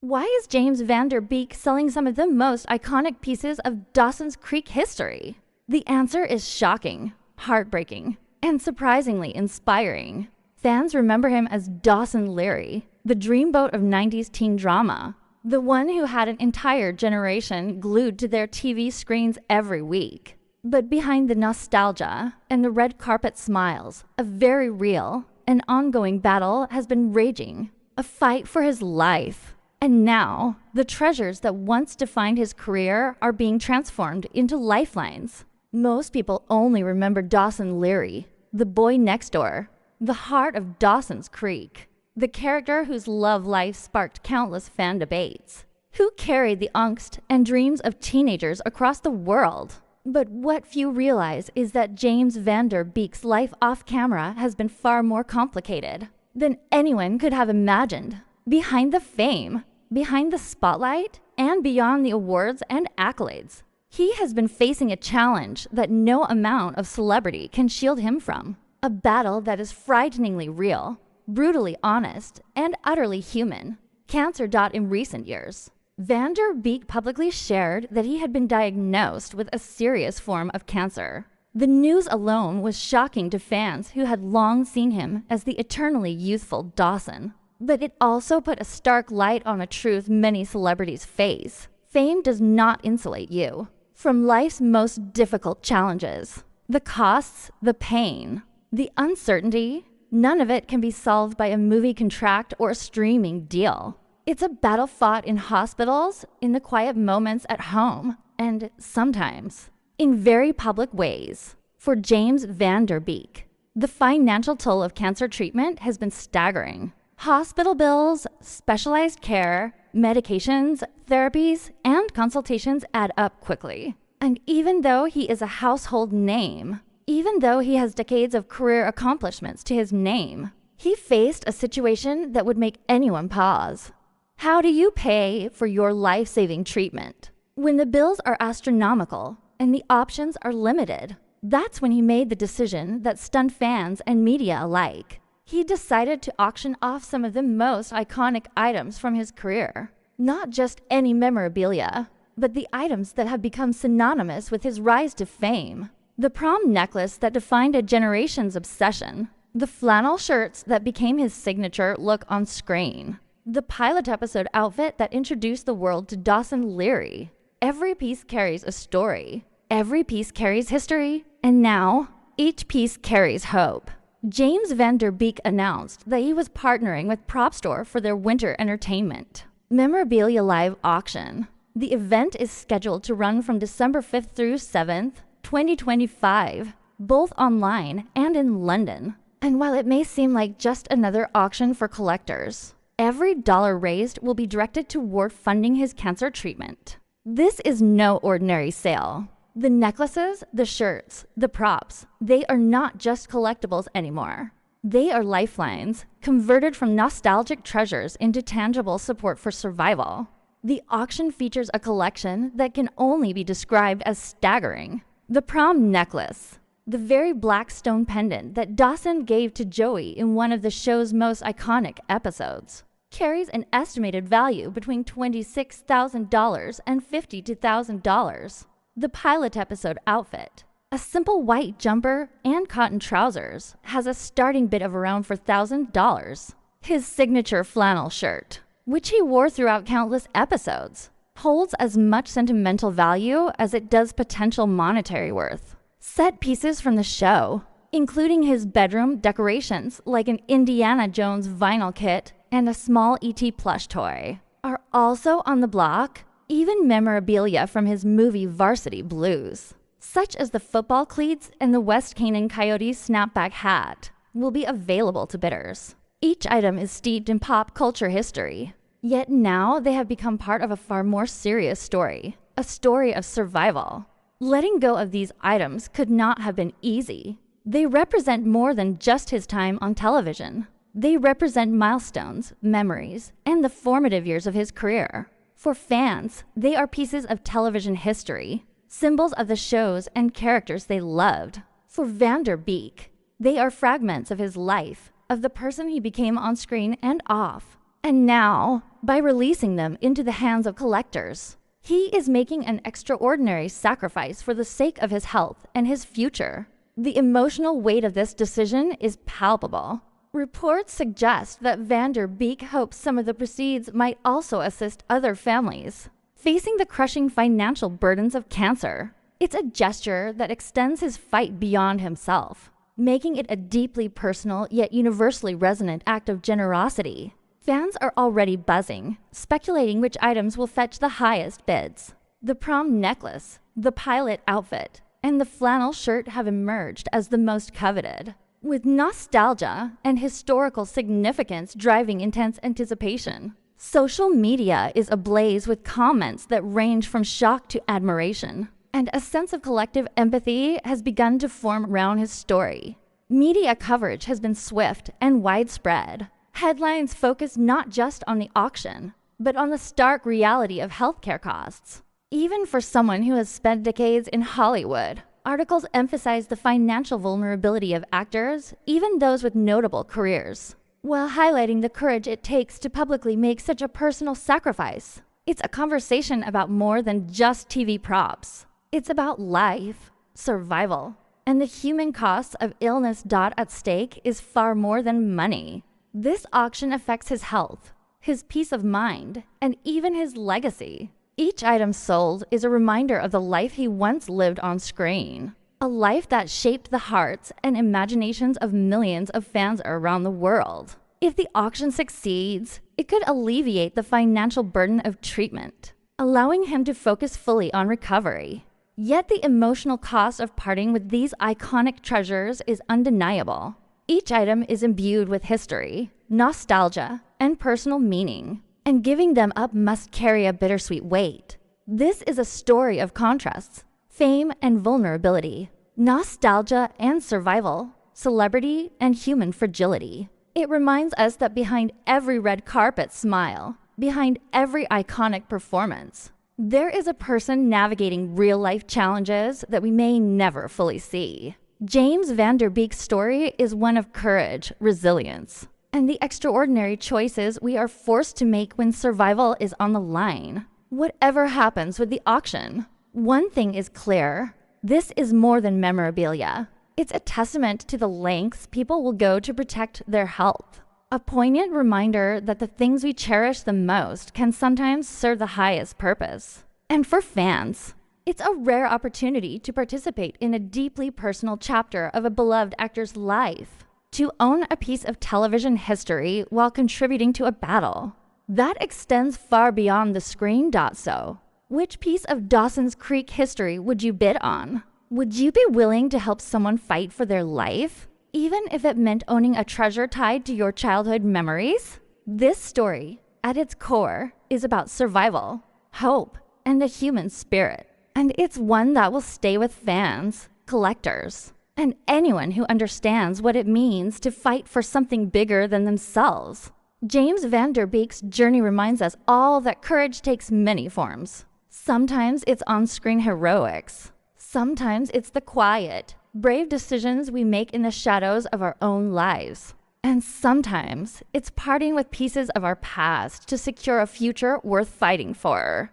Why is James Van Der Beek selling some of the most iconic pieces of Dawson's Creek history? The answer is shocking, heartbreaking, and surprisingly inspiring. Fans remember him as Dawson Leary, the dreamboat of 90s teen drama, the one who had an entire generation glued to their TV screens every week. But behind the nostalgia and the red carpet smiles, a very real and ongoing battle has been raging, a fight for his life. And now, the treasures that once defined his career are being transformed into lifelines. Most people only remember Dawson Leary, the boy next door, the heart of Dawson's Creek, the character whose love life sparked countless fan debates, who carried the angst and dreams of teenagers across the world. But what few realize is that James Van Der Beek's life off camera has been far more complicated than anyone could have imagined. Behind the fame, behind the spotlight, and beyond the awards and accolades, he has been facing a challenge that no amount of celebrity can shield him from. A battle that is frighteningly real, brutally honest, and utterly human. Cancer. In recent years, Van Der Beek publicly shared that he had been diagnosed with a serious form of cancer. The news alone was shocking to fans who had long seen him as the eternally youthful Dawson. But it also put a stark light on a truth many celebrities face. Fame does not insulate you from life's most difficult challenges. The costs, the pain, the uncertainty, none of it can be solved by a movie contract or a streaming deal. It's a battle fought in hospitals, in the quiet moments at home, and sometimes in very public ways. For James Van Der Beek, the financial toll of cancer treatment has been staggering. Hospital bills, specialized care, medications, therapies, and consultations add up quickly. And even though he is a household name, even though he has decades of career accomplishments to his name, he faced a situation that would make anyone pause. How do you pay for your life-saving treatment when the bills are astronomical and the options are limited? That's when he made the decision that stunned fans and media alike. He decided to auction off some of the most iconic items from his career. Not just any memorabilia, but the items that have become synonymous with his rise to fame. The prom necklace that defined a generation's obsession. The flannel shirts that became his signature look on screen. The pilot episode outfit that introduced the world to Dawson Leary. Every piece carries a story. Every piece carries history. And now, each piece carries hope. James Van Der Beek announced that he was partnering with Prop Store for their winter entertainment Memorabilia Live auction. The event is scheduled to run from December 5th through 7th, 2025, both online and in London. And while it may seem like just another auction for collectors, every dollar raised will be directed toward funding his cancer treatment. This is no ordinary sale. The necklaces, the shirts, the props, they are not just collectibles anymore. They are lifelines, converted from nostalgic treasures into tangible support for survival. The auction features a collection that can only be described as staggering. The prom necklace, the very black stone pendant that Dawson gave to Joey in one of the show's most iconic episodes, carries an estimated value between $26,000 and $52,000. The pilot episode outfit, a simple white jumper and cotton trousers, has a starting bid of around $4,000. His signature flannel shirt, which he wore throughout countless episodes, holds as much sentimental value as it does potential monetary worth. Set pieces from the show, including his bedroom decorations like an Indiana Jones vinyl kit and a small E.T. plush toy, are also on the block. Even memorabilia from his movie Varsity Blues, such as the football cleats and the West Canaan Coyotes snapback hat, will be available to bidders. Each item is steeped in pop culture history, yet now they have become part of a far more serious story, a story of survival. Letting go of these items could not have been easy. They represent more than just his time on television. They represent milestones, memories, and the formative years of his career. For fans, they are pieces of television history, symbols of the shows and characters they loved. For Van Der Beek, they are fragments of his life, of the person he became on screen and off. And now, by releasing them into the hands of collectors. He is making an extraordinary sacrifice for the sake of his health and his future. The emotional weight of this decision is palpable. Reports suggest that Vander Beek hopes some of the proceeds might also assist other families facing the crushing financial burdens of cancer. It's a gesture that extends his fight beyond himself, making it a deeply personal yet universally resonant act of generosity. Fans are already buzzing, speculating which items will fetch the highest bids. The prom necklace, the pilot outfit, and the flannel shirt have emerged as the most coveted, with nostalgia and historical significance driving intense anticipation. Social media is ablaze with comments that range from shock to admiration, and a sense of collective empathy has begun to form around his story. Media coverage has been swift and widespread. Headlines focus not just on the auction, but on the stark reality of healthcare costs. Even for someone who has spent decades in Hollywood, articles emphasize the financial vulnerability of actors, even those with notable careers, while highlighting the courage it takes to publicly make such a personal sacrifice. It's a conversation about more than just TV props. It's about life, survival, and the human costs of illness. At stake is far more than money. This auction affects his health, his peace of mind, and even his legacy. Each item sold is a reminder of the life he once lived on screen, a life that shaped the hearts and imaginations of millions of fans around the world. If the auction succeeds, it could alleviate the financial burden of treatment, allowing him to focus fully on recovery. Yet the emotional cost of parting with these iconic treasures is undeniable. Each item is imbued with history, nostalgia, and personal meaning, and giving them up must carry a bittersweet weight. This is a story of contrasts, fame and vulnerability, nostalgia and survival, celebrity and human fragility. It reminds us that behind every red carpet smile, behind every iconic performance, there is a person navigating real-life challenges that we may never fully see. James Vander Beek's story is one of courage, resilience, and the extraordinary choices we are forced to make when survival is on the line. Whatever happens with the auction, one thing is clear: this is more than memorabilia. It's a testament to the lengths people will go to protect their health. A poignant reminder that the things we cherish the most can sometimes serve the highest purpose. And for fans, it's a rare opportunity to participate in a deeply personal chapter of a beloved actor's life, to own a piece of television history while contributing to a battle that extends far beyond the screen. So, which piece of Dawson's Creek history would you bid on? Would you be willing to help someone fight for their life, even if it meant owning a treasure tied to your childhood memories? This story, at its core, is about survival, hope, and the human spirit. And it's one that will stay with fans, collectors, and anyone who understands what it means to fight for something bigger than themselves. James Vander Beek's journey reminds us all that courage takes many forms. Sometimes it's on-screen heroics. Sometimes it's the quiet, brave decisions we make in the shadows of our own lives. And sometimes it's parting with pieces of our past to secure a future worth fighting for.